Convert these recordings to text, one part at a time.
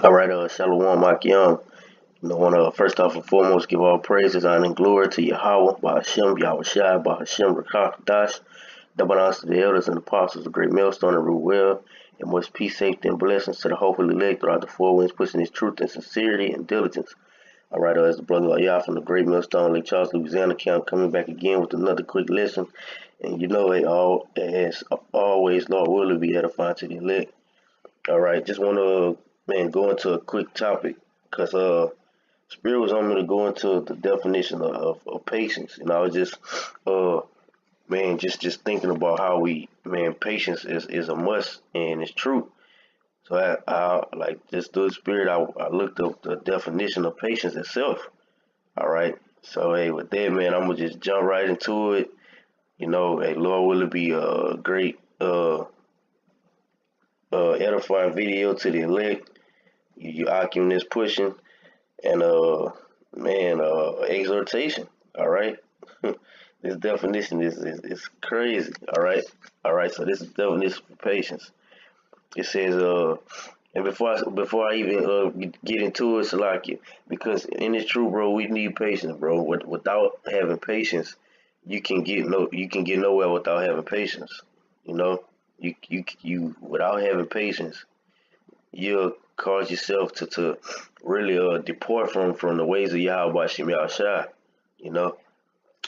All right, Shalom, Akim. Want to first off and foremost give all praises, honor, and glory to Yahweh, Bahashem, Yahweh Shai, Bahashem, Rakakadash, double honors to the elders and apostles, the great millstone and root well, and much peace, safety, and blessings to the hopefully elect throughout the four winds, pushing his truth and sincerity and diligence. All right, as the brother Ayah from the great millstone, Lake Charles, Louisiana, count coming back again with another quick lesson. And as always, Lord will be edifying to the elect. All right, just want to go into a quick topic because Spirit was on me to go into the definition of patience, and I was just just thinking about how patience is a must and it's true. So I like just through the Spirit, I looked up the definition of patience itself. All right, so hey, with that, I'm gonna just jump right into it. Hey, Lord, will it be a great edifying video to the elect? You Akim this pushing and exhortation. All right. This definition is crazy. All right. So this is definition for patience. It says and before I even get into it, Salaki, because in this truth, bro, we need patience, bro. Without having patience, you can get nowhere without having patience. You know, you without having patience, you'll cause yourself to really depart from the ways of Yahweh Shem Shai, you know,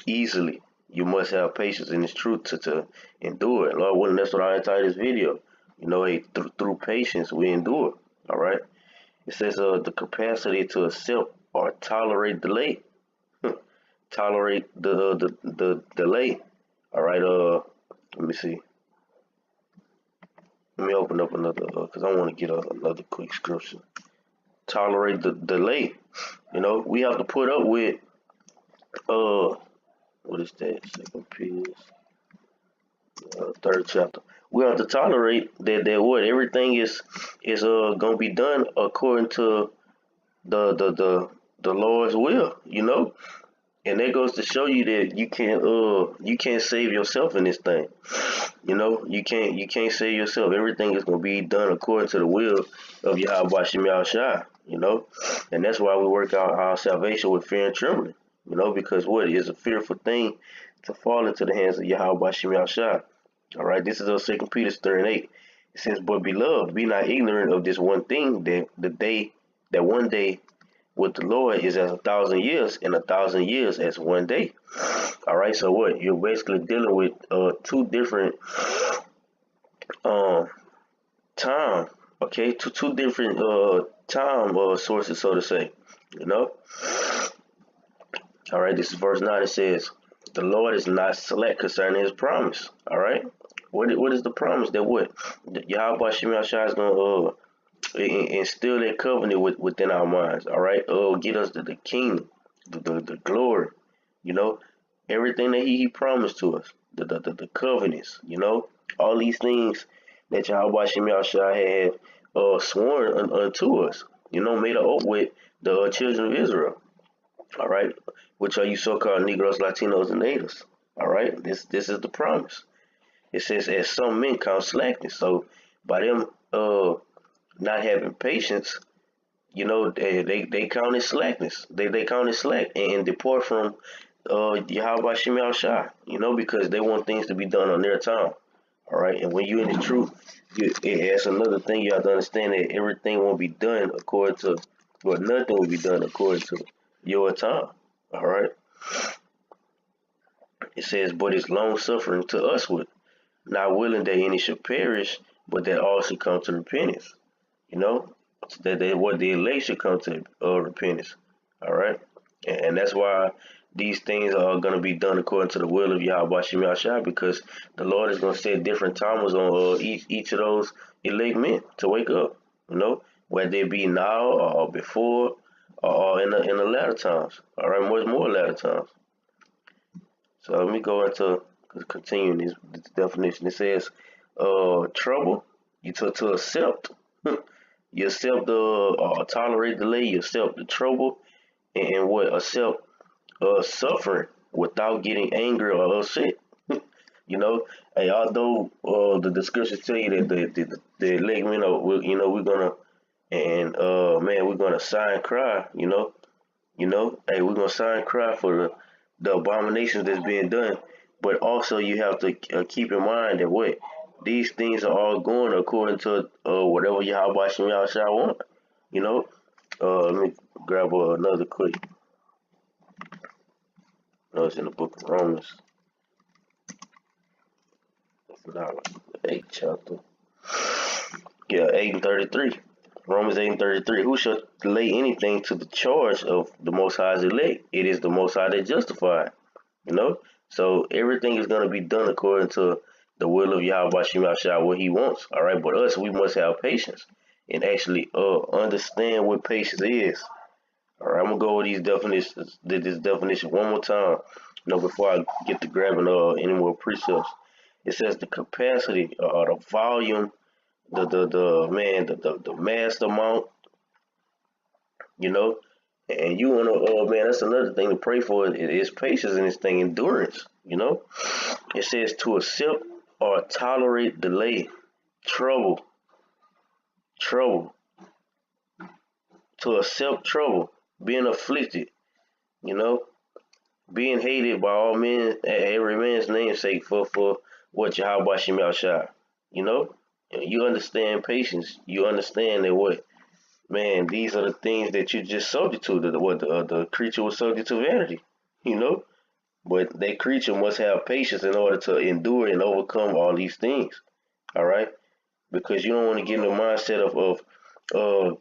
easily. You must have patience in this truth to endure it. Lord willing, that's what I entitled this video. Hey, through patience we endure. All right. It says the capacity to accept or tolerate delay. Tolerate the delay. All right. Let me see. Let me open up another because I want to get another quick scripture. Tolerate the delay. We have to put up with what is that? Second Peter, third chapter. We have to tolerate that what everything is gonna be done according to the Lord's will. And that goes to show you that you can't save yourself in this thing. You can't save yourself. Everything is gonna be done according to the will of Yahweh Shem Shai. And that's why we work out our salvation with fear and trembling. Because what is a fearful thing to fall into the hands of Yahweh Shem Shai. All right, this is 2 Peter 3:8. It says, "But beloved, be not ignorant of this one thing, that one day with the Lord is as 1,000 years, and 1,000 years as one day." All right, so what? You're basically dealing with two different time, okay? Two different time sources, so to say. All right, this is verse 9. It says, "The Lord is not slack concerning his promise." All right, what is the promise? That what? Yahweh Shem Shai is going to instill that covenant within our minds. All right, get us the kingdom, the glory. Everything that he promised to us, the covenants. All these things that Yahweh Shem Shai had sworn unto us. Made an oath with the children of Israel. All right, which are you so-called Negroes, Latinos, and Natives. All right, this is the promise. It says, "As some men count slackness." So by them not having patience, they count it slackness. They count it slack and depart from Yahweh Shem Shai. Because they want things to be done on their time. All right, and when you're in the truth, it's another thing you have to understand that everything won't be done according to, or nothing will be done according to your time. All right. It says, "But it's long suffering to us with, not willing that any should perish, but that all should come to repentance." That what the elect should come to repentance. All right. And that's why these things are going to be done according to the will of Yahweh Shem Shai, because the Lord is going to set different timers on each of those elect men to wake up. Whether it be now or before or in the latter times. All right, much more latter times. So let me go into continuing this definition. It says, trouble, you to accept. You accept the tolerate delay, you accept the trouble, and what accept suffering without getting angry or upset. Hey, although the descriptions tell you that the elect men are, we're gonna And man, we're gonna sign cry, hey, we're gonna sign cry for the abominations that's being done. But also, you have to keep in mind that what these things are all going according to whatever Yahweh Shem Yahshua want. You know, let me grab another quick. No, it's in the book of Romans. It's not like the 8th chapter. Yeah, 8:33. Romans 8:33. Who shall lay anything to the charge of the Most High's elect? It is the Most High that justified. You know, so everything is going to be done according to the will of Yahweh Shem Yahshua, what He wants. All right, but us, we must have patience and actually understand what patience is. All right, I'm gonna go over these definitions. This definition one more time. Before I get to grabbing any more precepts. It says the capacity or the volume, the mass amount, you know. And you wanna, man, that's another thing to pray for is patience in this thing, endurance. You know, it says to accept or tolerate delay, trouble, to accept trouble, being afflicted, you know, being hated by all men, every man's namesake for what Yahweh Shem Yahshua, you know. And you understand patience. You understand that what, man, these are the things that you just subject to. The creature was subject to vanity, you know. But that creature must have patience in order to endure and overcome all these things. All right, because you don't want to get in the mindset of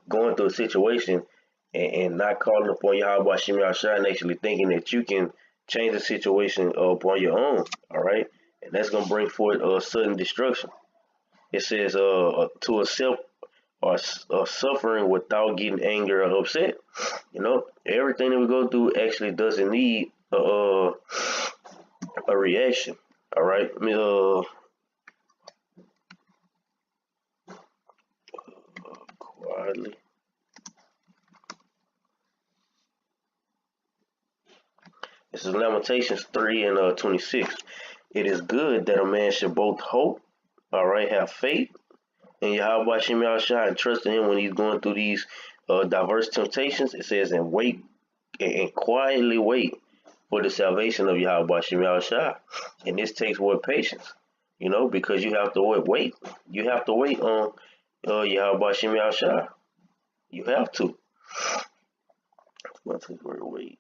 going through a situation and not calling upon Yahweh Shem Yahshua and actually thinking that you can change the situation upon your own. All right, and that's gonna bring forth sudden destruction. It says to accept or suffering without getting angry or upset. You know, everything that we go through actually doesn't need a reaction. All right, let me quietly. This is Lamentations 3 and 26. It is good that a man should both hope, all right, have faith in Yahweh Shem Yahshua and trust in Him when he's going through these diverse temptations. It says, and wait and quietly wait for the salvation of Yahweh Shem Yahshua. And this takes what patience, you know, because you have to wait. You have to wait on Yahweh Shem Yahshua. You have to. What's this word? Wait.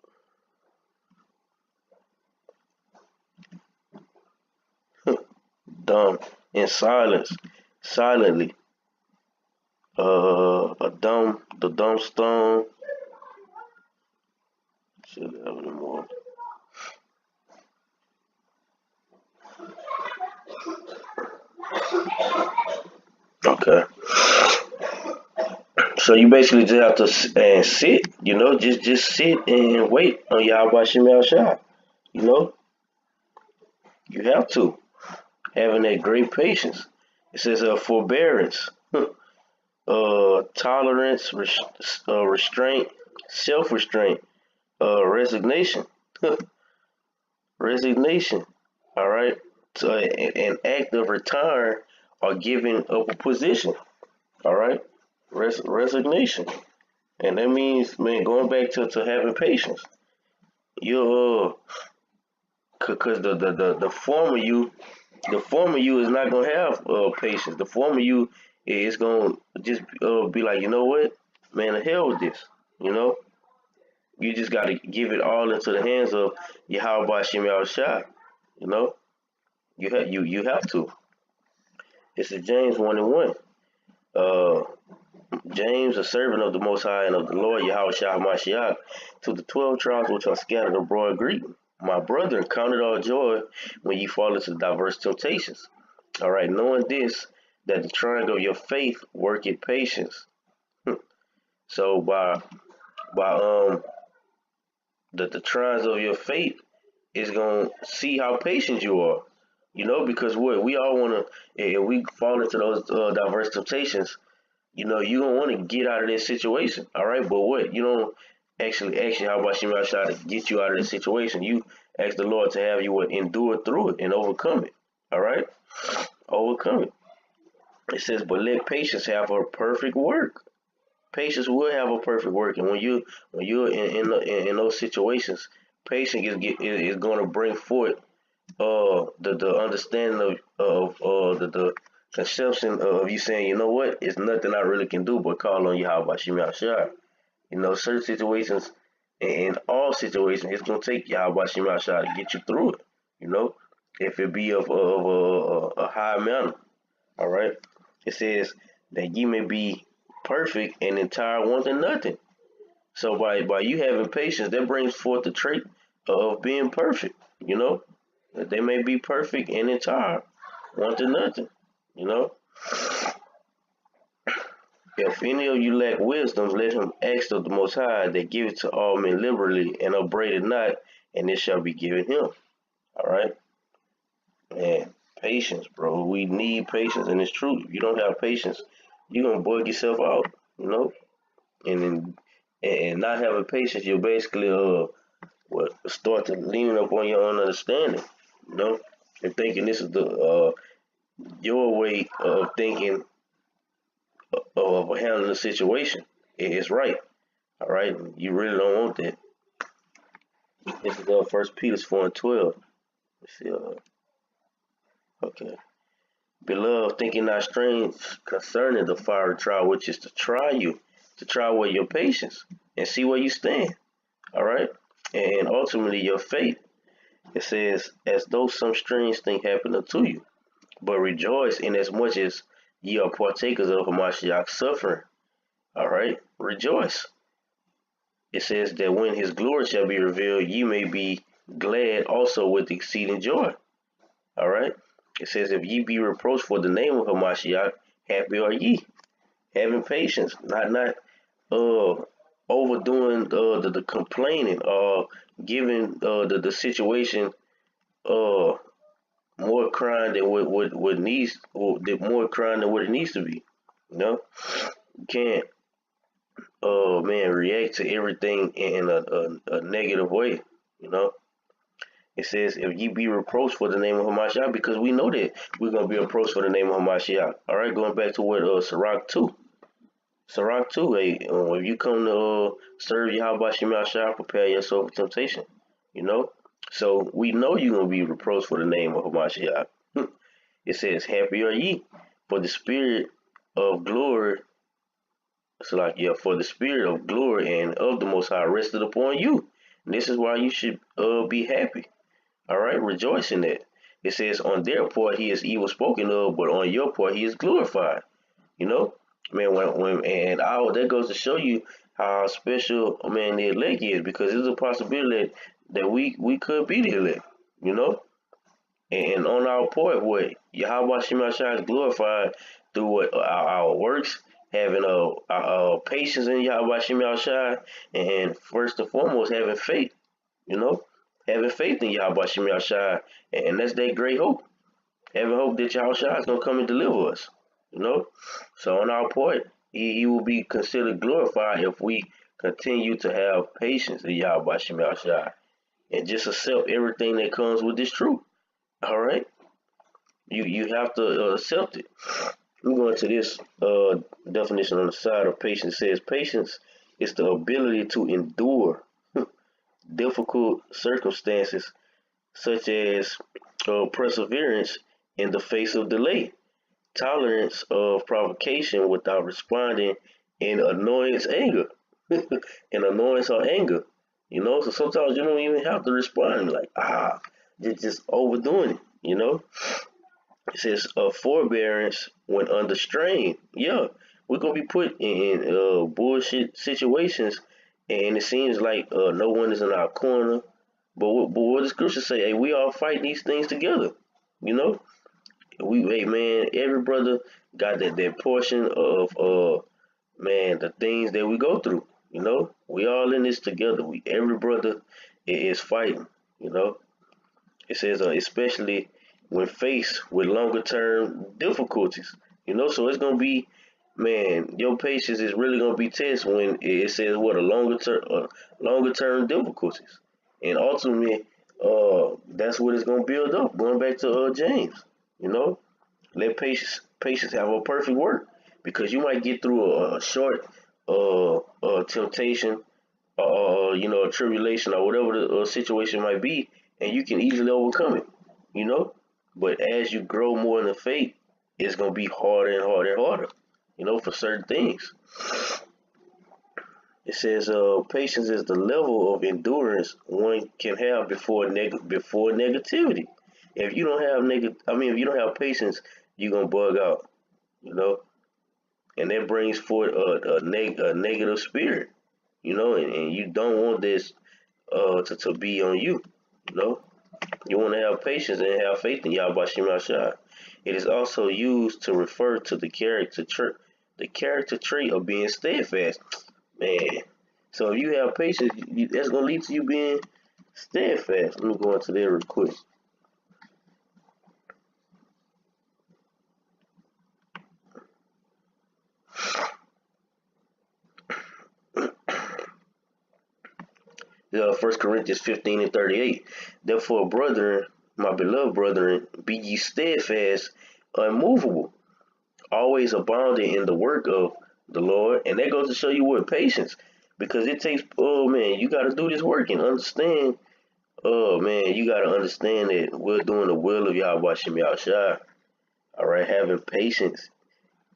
Dumb in silence, silently. The dumb stone. Should have any more. Okay. So you basically just have to sit, you know, just sit and wait on Yahweh Shem Yahshua. You know, you have to having that great patience. It says forbearance, tolerance, restraint, self-restraint, resignation, resignation. All right, so an act of return or giving up a position. All right, resignation, and that means, man, going back to having patience. You cause the former you is not gonna have patience. The former you is gonna just be like, you know what, man, the hell with this. You know, you just gotta give it all into the hands of Yahweh Shem Yahushua. You know, you have to. It's a James 1:1. Uh, James, a servant of the Most High and of the Lord Yahweh Shah Mashiach, to the 12 tribes which are scattered abroad greeting. My brethren, count it all joy when ye fall into diverse temptations. All right, knowing this, that the trying of your faith worketh patience. So by the trials of your faith is gonna see how patient you are. You know, because what we all wanna, if we fall into those diverse temptations, you know, you don't want to get out of this situation. All right, but what you don't actually how about Shema try to get you out of this situation? You ask the Lord to have you endure through it and overcome it. All right, overcome it. It says, but let patience have her perfect work. Patience will have a perfect work, and when you're in those situations, patience is going to bring forth the understanding of the conception of you saying, you know what, it's nothing I really can do but call on Yahweh Shemi Ashai. You know, certain situations, in all situations, it's gonna take Yahweh Shemi Ashai to get you through it. You know, if it be of a high manner. All right. It says that ye may be perfect and entire, wanting nothing. So by you having patience, that brings forth the trait of being perfect. You know, that they may be perfect and entire, wanting nothing. You know, if any of you lack wisdom, let him ask of the Most High that giveth to all men liberally and upbraideth not, and it shall be given him. All right, man, patience, bro. We need patience, and it's true. If you don't have patience, you're gonna bug yourself out. You know, and then and not having patience, you'll basically what start to lean up on your own understanding. You know, and thinking this is the your way of thinking of handling the situation. It's right. All right, you really don't want that. This is First Peter 4:12. Let's see. Okay. Beloved, thinking not strange concerning the fiery trial, which is to try you, to try with your patience and see where you stand. All right, and ultimately your faith. It says, as though some strange thing happened unto you, but rejoice in as much as ye are partakers of Hamashiach's suffering. All right, rejoice. It says that when his glory shall be revealed, ye may be glad also with exceeding joy. All right. It says, if ye be reproached for the name of Hamashiach, happy are ye, having patience, not overdoing the complaining or giving the situation uh more crying than what needs, or more crying than what it needs to be. You know, you can't man react to everything in a negative way. You know, it says, if ye be reproached for the name of Hamashiach, because we know that we're gonna be reproached for the name of Hamashiach. All right, going back to what Sirach 2. Sirach 2, hey, if you come to serve Yahweh Shemi Ashai, prepare yourself for temptation. You know? So we know you're going to be reproached for the name of Hamashiach. It says, happy are ye, for the spirit of glory, so like, yeah, for the spirit of glory and of the Most High rested upon you. And this is why you should be happy. All right, rejoice in that. It says, on their part he is evil spoken of, but on your part he is glorified. You know? Man, when and all that goes to show you how special, man, the elect is, because there's a possibility that we could be the elect, you know. And on our part, what Yahweh Shema Shai is glorified through what our works, having patience in Yahweh Shema Shai, and first and foremost having faith, you know, having faith in Yahweh Shema Shai, and that's that great hope. Having hope that Yahweh Shai is gonna come and deliver us. You know, so on our part, he will be considered glorified if we continue to have patience in Yahweh Shemi Ashai and just accept everything that comes with this truth. All right, you have to accept it. We're going to this definition on the side of patience. It says patience is the ability to endure difficult circumstances, such as perseverance in the face of delay, tolerance of provocation without responding in annoyance, anger, in annoyance or anger. You know, so sometimes you don't even have to respond. Like, just overdoing it. You know, it says forbearance when under strain. Yeah, we're gonna be put in bullshit situations, and it seems like no one is in our corner. But what the scripture say? Hey, we all fight these things together. You know, hey man, every brother got that portion of man, the things that we go through. You know, we all in this together. Every brother is fighting. You know, it says especially when faced with longer term difficulties. You know, so it's gonna be, man, your patience is really gonna be tested when it says what a longer term difficulties, and ultimately, that's what it's gonna build up. Going back to James, you know, let patience have a perfect work, because you might get through a short temptation, a tribulation or whatever the situation might be, and you can easily overcome it. You know, but as you grow more in the faith, it's gonna be harder and harder and harder. For certain things. It says, patience is the level of endurance one can have before negativity. If you don't have if you don't have patience, you're gonna bug out. You know, and that brings forth a negative spirit. And you don't want this to be on you. You know, you want to have patience and have faith in Yahweh Shemashah. It is also used to refer to the character trait of being steadfast. Man, so if you have patience, that's gonna lead to you being steadfast. Let me go into there real quick. First Corinthians 15:38. Therefore, brethren, my beloved brethren, be ye steadfast, unmovable, always abounding in the work of the Lord. And that goes to show you what patience, because it takes. Oh man, you got to do this work and understand. Oh man, you got to understand that we're doing the will of Yahweh Shem Yahushua. All right, having patience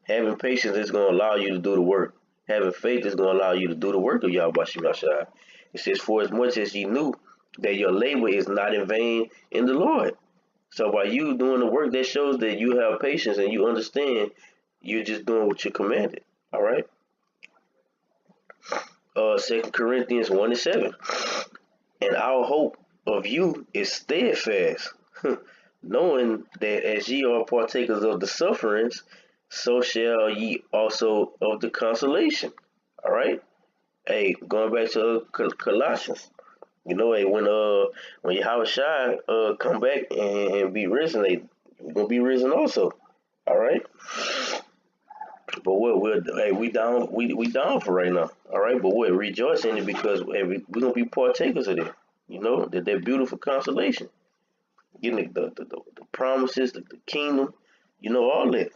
is going to allow you to do the work. Having faith is going to allow you to do the work of Yahweh Shem Yahushua. It says, for as much as ye knew that your labor is not in vain in the Lord. So by you doing the work, that shows that you have patience and you understand you're just doing what you're commanded. All right. 2 Corinthians 1:7. And our hope of you is steadfast, knowing that as ye are partakers of the sufferings, so shall ye also of the consolation. All right. Hey, going back to Colossians, hey, when Yahweh come back and be risen, they gonna be risen also. All right. But we down for right now. All right. But we're rejoicing in it because we're gonna be partakers of it. That beautiful consolation, getting the promises, the kingdom, all that.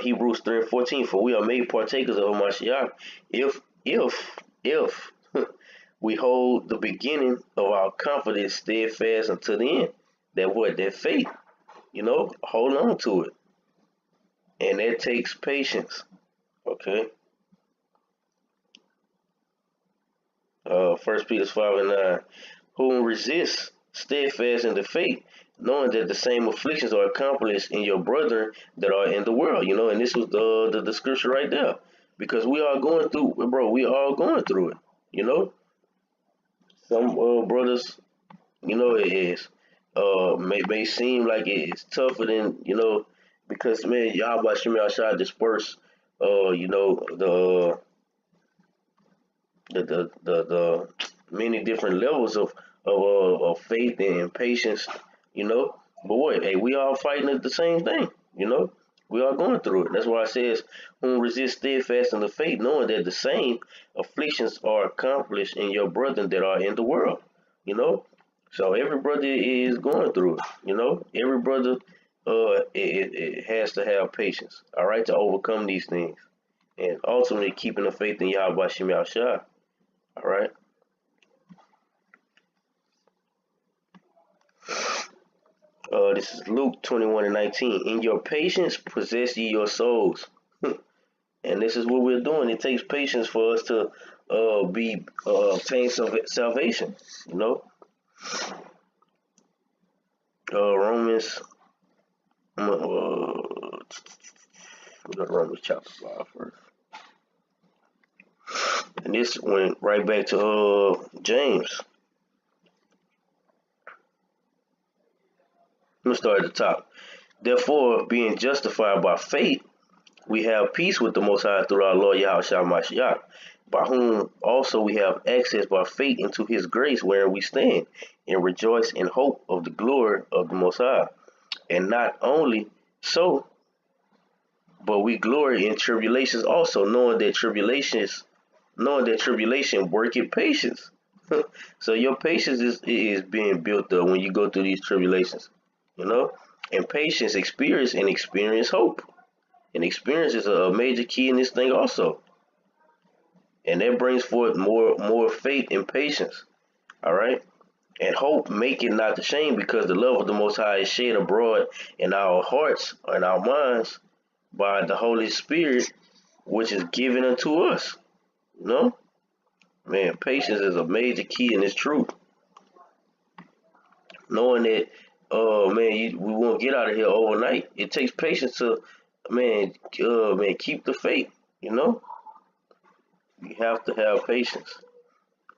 Hebrews 3:14, for we are made partakers of Mashiach if we hold the beginning of our confidence steadfast until the end. That faith, hold on to it. And that takes patience. Okay. 1 Peter 5:9, who resists steadfast in the faith, knowing that the same afflictions are accomplished in your brethren that are in the world. And this was the scripture right there, because we are going through, bro. We are all going through it. Some brothers, it is may seem like it's tougher than because man, Yahweh Shem Yahshua disperse the many different levels of faith and patience, But what? Hey, we all fighting the same thing, We are going through it. That's why it says, whom resist steadfast in the faith, knowing that the same afflictions are accomplished in your brethren that are in the world, So every brother is going through it, Every brother it has to have patience, all right, to overcome these things. And ultimately keeping the faith in Yahweh Shem Yahushua. All right. This is Luke 21:19. In your patience possess ye your souls. And this is what we're doing. It takes patience for us to obtain salvation. Romans. We go to Romans chapter 5 first. And this went right back to James. Let's start at the top. Therefore, being justified by faith, we have peace with the Most High through our Lord Yahushua Mashiach, by whom also we have access by faith into his grace wherein we stand, and rejoice in hope of the glory of the Most High. And not only so, but we glory in tribulations also, knowing that tribulation worketh patience. So your patience is being built up when you go through these tribulations, and patience experience hope. And experience is a major key in this thing also. And that brings forth more faith and patience. All right. And hope make it not to shame, because the love of the Most High is shed abroad in our hearts and our minds by the Holy Spirit, which is given unto us. You know? Man, patience is a major key in this truth. Knowing that, we won't get out of here overnight. It takes patience to, keep the faith. You know? You have to have patience.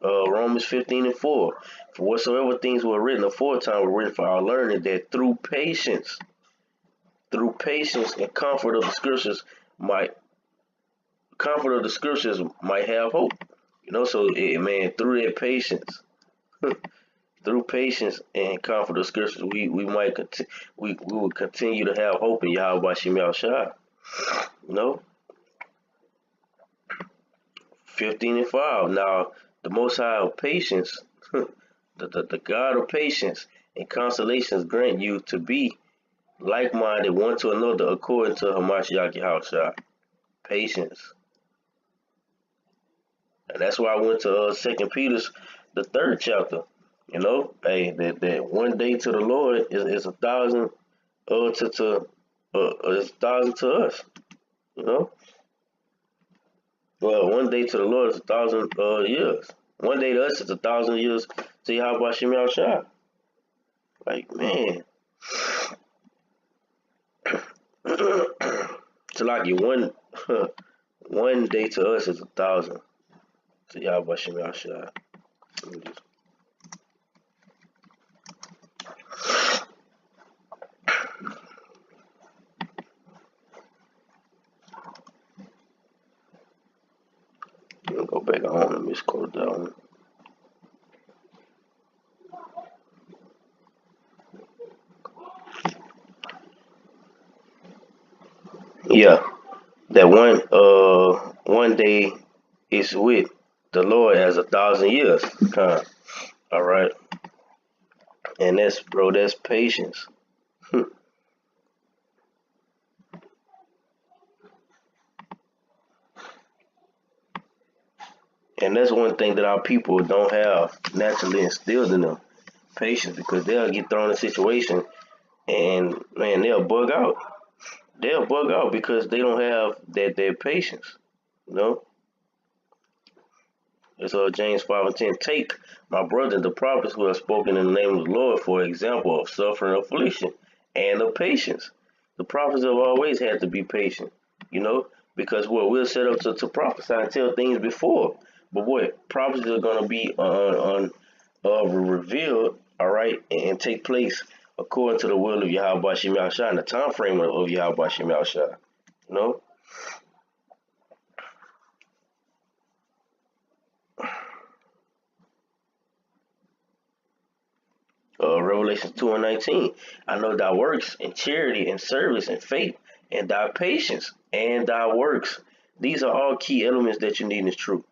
Romans 15:4. For whatsoever things were written aforetime were written for our learning, that through patience and comfort of the scriptures might have hope. You know, so through that patience, through patience and comfort of the scriptures, we will continue to have hope in Yahweh Shem Shai. You know, 15:5. Now the Most High of patience, the God of patience and consolations, grant you to be like-minded one to another according to Hamashiach Yahushua. Patience. And that's why I went to 2 Peter's, the 3rd chapter. You know, that one day to the Lord is 1,000 is 1,000 to us. You know, well, one day to the Lord is 1,000 years. One day to us is 1,000 years to Yahweh Shem Shai. Like, man. To like you one day to us is 1,000 to Yahweh Shem Shai. Go back on and misquote that one. Yeah, that one day is with the Lord as 1,000 years. All right, and that's patience. And that's one thing that our people don't have naturally instilled in them, patience, because they'll get thrown in a situation and man, they'll bug out. They'll bug out because they don't have that patience. You know? It's James 5:10. Take my brothers, the prophets who have spoken in the name of the Lord, for example of suffering, affliction, and of patience. The prophets have always had to be patient, you know, because we're set up to prophesy and tell things before. But what prophecies are going to be revealed, all right, and take place according to the will of Yahweh Shem Shai and the time frame of Yahweh Shem Shai. You know? Revelation 2:19. I know thy works and charity and service and faith and thy patience and thy works. These are all key elements that you need in this truth.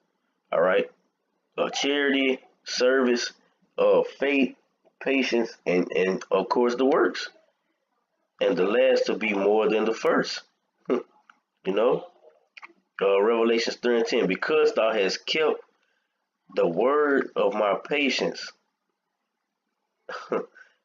All right. Charity, service, faith, patience, and of course the works. And the last to be more than the first. You know? Revelations 3:10. Because thou hast kept the word of my patience.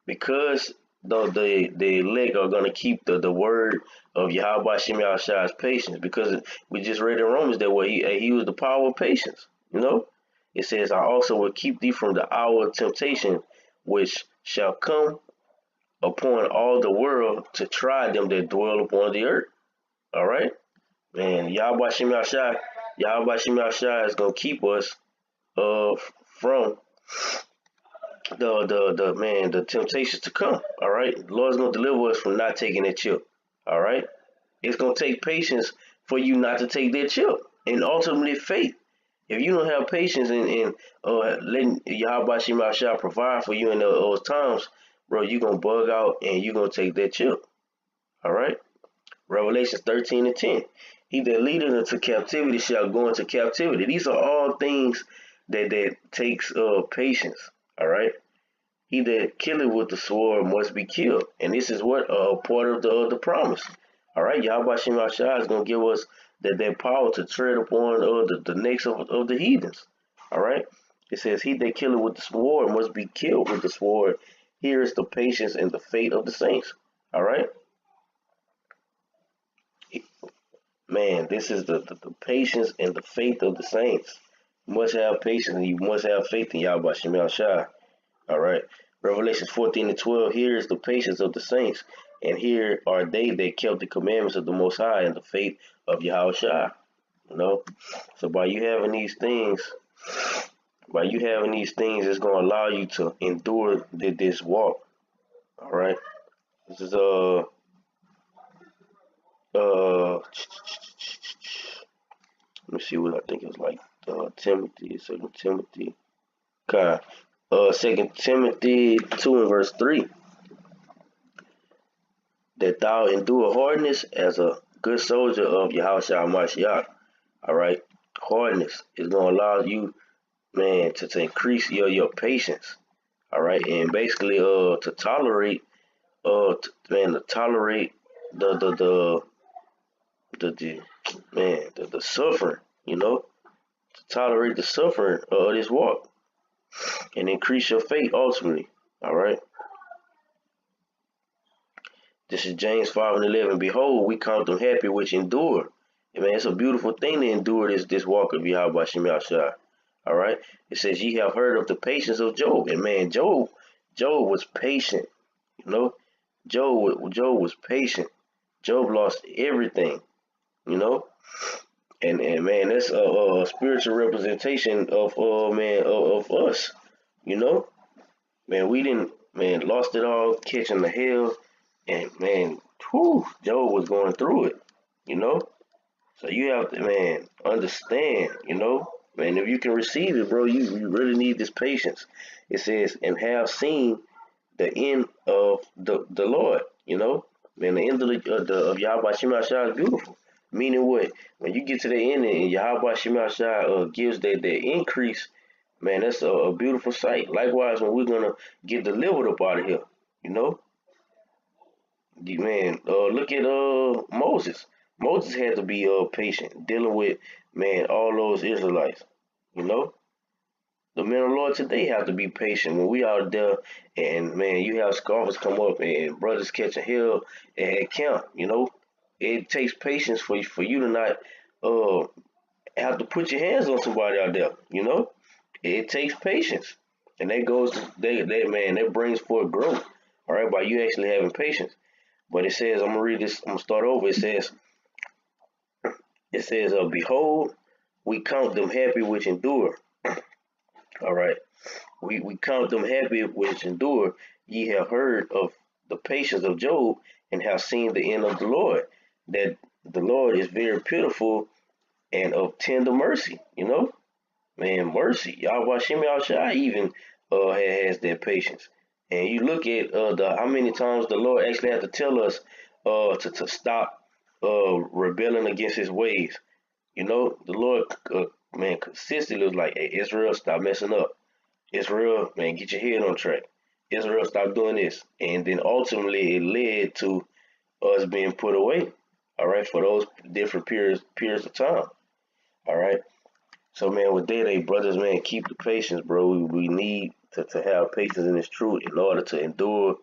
Because though the elect are going to keep the word of Yahweh Shem Shai's patience, because we just read in Romans that way he was the power of patience. You know, it says, I also will keep thee from the hour of temptation, which shall come upon all the world to try them that dwell upon the earth. All right, man, Yahweh Shem Shai is going to keep us from the temptations to come. All right, the Lord's gonna deliver us from not taking that chip. All right, it's gonna take patience for you not to take that chip, and ultimately faith. If you don't have patience and letting Yahweh Shem Shai provide for you in those times, bro, you're gonna bug out and you're gonna take that chip. All right, Revelation 13:10. He that leadeth into captivity shall go into captivity. These are all things that takes patience. All right. He that killeth with the sword must be killed, and this is what part of the promise. All right, Yahweh Shem Yahshua is going to give us that power to tread upon the necks of the heathens. All right. It says, he that killeth with the sword must be killed with the sword. Here is the patience and the faith of the saints. All right. Man, this is the patience and the faith of the saints. You must have patience and you must have faith in Yahweh Shem Yahshua. All right. Revelations 14:12. Here is the patience of the saints, and here are they that kept the commandments of the Most High and the faith of Yahushua. You know, so by you having these things, it's gonna allow you to endure this walk. All right. This is let me see what I think it's like. Timothy, 2 Timothy. God. 2 Timothy 2 and verse 3. That thou endure hardness as a good soldier of Yahushua Mashiach. All right. Hardness is going to allow you, man, to increase your patience. All right. And basically, to tolerate, to tolerate the suffering, you know, to tolerate the suffering of this walk and increase your faith ultimately. All right. This is James 5:11. Behold, we count them happy which endure. And man, it's a beautiful thing to endure this walk of Yahweh Shem Yahshua. All right. It says, ye have heard of the patience of Job. And man, Job was patient. You know, Job was patient. Job lost everything. You know, and man, that's a spiritual representation of of us. You know, man, we didn't lost it all, catching the hell. And man, whew, Job was going through it, you know? So you have to, man, understand, you know? Man, if you can receive it, bro, you really need this patience. It says, and have seen the end of the Lord, you know? Man, the end of Yahweh Shem Yahshua is beautiful. Meaning what? When you get to the end and Yahweh Shem Yahshua gives that increase, man, that's a beautiful sight. Likewise, when we're going to get delivered up out of here, you know? Man, look at Moses. Moses had to be patient, dealing with, man, all those Israelites. You know, the men of the Lord today have to be patient when we out there, and man, you have scoffers come up and brothers catching hell at camp. You know, it takes patience for you to not have to put your hands on somebody out there. You know, it takes patience, and that brings forth growth. All right, by you actually having patience. But it says, I'm gonna read this. I'm gonna start over. It says, behold, we count them happy which endure. All right, we count them happy which endure. Ye have heard of the patience of Job and have seen the end of the Lord. That the Lord is very pitiful and of tender mercy. You know, man, mercy. Yahweh Shem Yahshua even has that patience. And you look at how many times the Lord actually had to tell us to stop rebelling against his ways. You know, the Lord, man, consistently was like, hey, Israel, stop messing up. Israel, man, get your head on track. Israel, stop doing this. And then ultimately it led to us being put away, all right, for those different periods of time, all right. So, man, with that, brothers, man, keep the patience, bro. We need to have patience in this truth in order to endure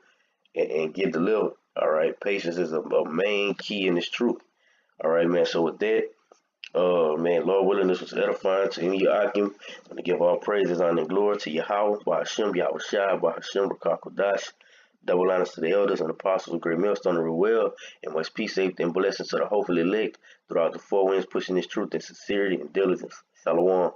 and get delivered. All right. Patience is a main key in this truth. All right, man. So with that, man, Lord willing, this was edifying to any Akim. I'm going to give all praises, honor, and glory to Yahweh, by Hashem, Yahweh Shai, by Hashem, Rakakodash. Double honors to the elders and apostles of Great Millstone and Ruel, and much peace, safety, and blessings to the hopefully elect throughout the four winds, pushing this truth in sincerity and diligence. Shalom.